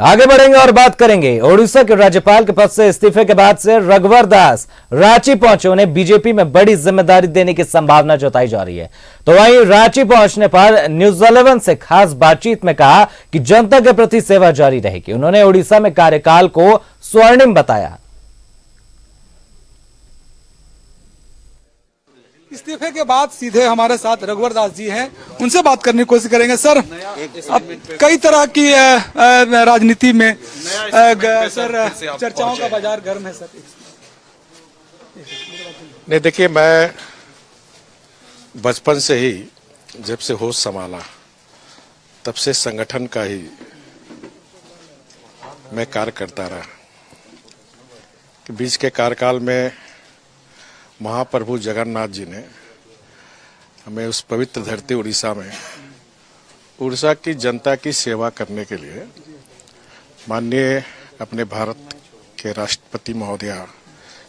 आगे बढ़ेंगे और बात करेंगे ओडिशा के राज्यपाल के पद से इस्तीफे के बाद से रघुवर दास रांची पहुंचे, उन्हें बीजेपी में बड़ी जिम्मेदारी देने की संभावना जताई जा रही है। तो वहीं रांची पहुंचने पर न्यूज 11 से खास बातचीत में कहा कि जनता के प्रति सेवा जारी रहेगी। उन्होंने ओडिशा में कार्यकाल को स्वर्णिम बताया। इस्तीफे के बाद सीधे हमारे साथ रघुवर दास जी हैं, उनसे बात करने की कोशिश करेंगे। सर, अब कई तरह की राजनीति में सर चर्चाओं का बाजार गर्म है। सर नहीं, देखिए, मैं बचपन से ही जब से होश संभाला तब से संगठन का ही मैं कार्य करता रहा कि बीच के कार्यकाल में महाप्रभु जगन्नाथ जी ने हमें उस पवित्र धरती उड़ीसा में उड़ीसा की जनता की सेवा करने के लिए माननीय अपने भारत के राष्ट्रपति महोदया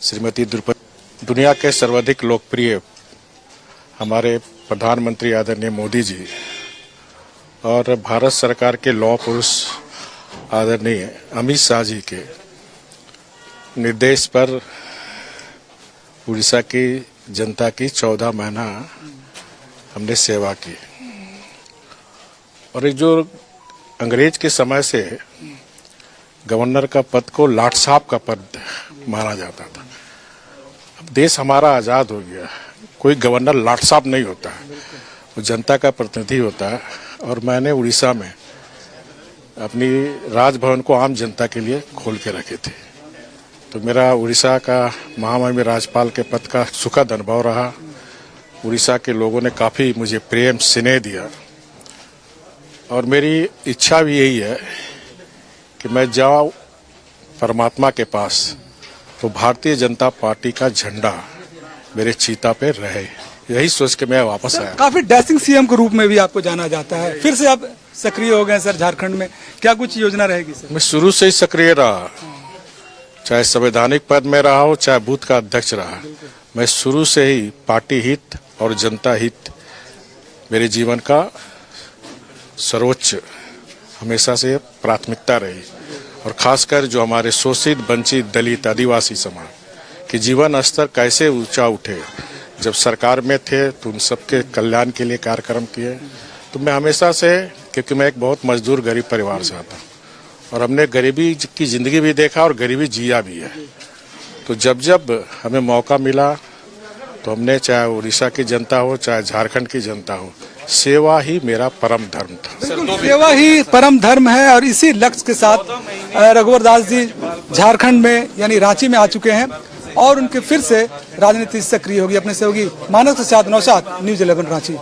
श्रीमती द्रौपदी, दुनिया के सर्वाधिक लोकप्रिय हमारे प्रधानमंत्री आदरणीय मोदी जी और भारत सरकार के लौह पुरुष आदरणीय अमित शाह जी के निर्देश पर उड़ीसा की जनता की 14 महीना हमने सेवा की। और एक जो अंग्रेज के समय से गवर्नर का पद को लाट साहब का पद माना जाता था। अब देश हमारा आज़ाद हो गया, कोई गवर्नर लाट साहब नहीं होता है, वो जनता का प्रतिनिधि होता है। और मैंने उड़ीसा में अपनी राजभवन को आम जनता के लिए खोल के रखे थे। तो मेरा उड़ीसा का महामहिम राज्यपाल के पद का सुखद अनुभव रहा। उड़ीसा के लोगों ने काफ़ी मुझे प्रेम स्नेह दिया और मेरी इच्छा भी यही है कि मैं जाऊं परमात्मा के पास तो भारतीय जनता पार्टी का झंडा मेरे चीता पे रहे। यही सोच के मैं वापस आया। काफी डैशिंग सीएम के रूप में भी आपको जाना जाता है, फिर से आप सक्रिय हो गए सर झारखंड में, क्या कुछ योजना रहेगी सर? मैं शुरू से ही सक्रिय रहा, चाहे संवैधानिक पद में रहा हो, चाहे बूथ का अध्यक्ष रहा। मैं शुरू से ही पार्टी हित और जनता हित मेरे जीवन का सर्वोच्च हमेशा से प्राथमिकता रही। और खासकर जो हमारे शोषित, वंचित, दलित, आदिवासी समाज के जीवन स्तर कैसे ऊंचा उठे, जब सरकार में थे तो उन सबके कल्याण के लिए कार्यक्रम किए। तो मैं हमेशा से, क्योंकि मैं एक बहुत मजदूर गरीब परिवार से आता हूँ और हमने गरीबी की जिंदगी भी देखा और गरीबी जिया भी है। तो जब जब हमें मौका मिला तो हमने, चाहे उड़ीसा की जनता हो चाहे झारखंड की जनता हो, सेवा ही मेरा परम धर्म था। सेवा ही परम धर्म है और इसी लक्ष्य के साथ रघुवर दास जी झारखंड में यानी रांची में आ चुके हैं और उनके फिर से राजनीति सक्रिय होगी। अपने सहयोगी मानव के साथ Naushad, news 11 Ranchi.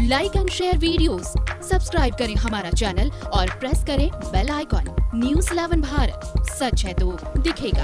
Like and share videos, subscribe करें हमारा चैनल और प्रेस करें बेल आइकॉन। न्यूज 11 भारत, सच है तो दिखेगा।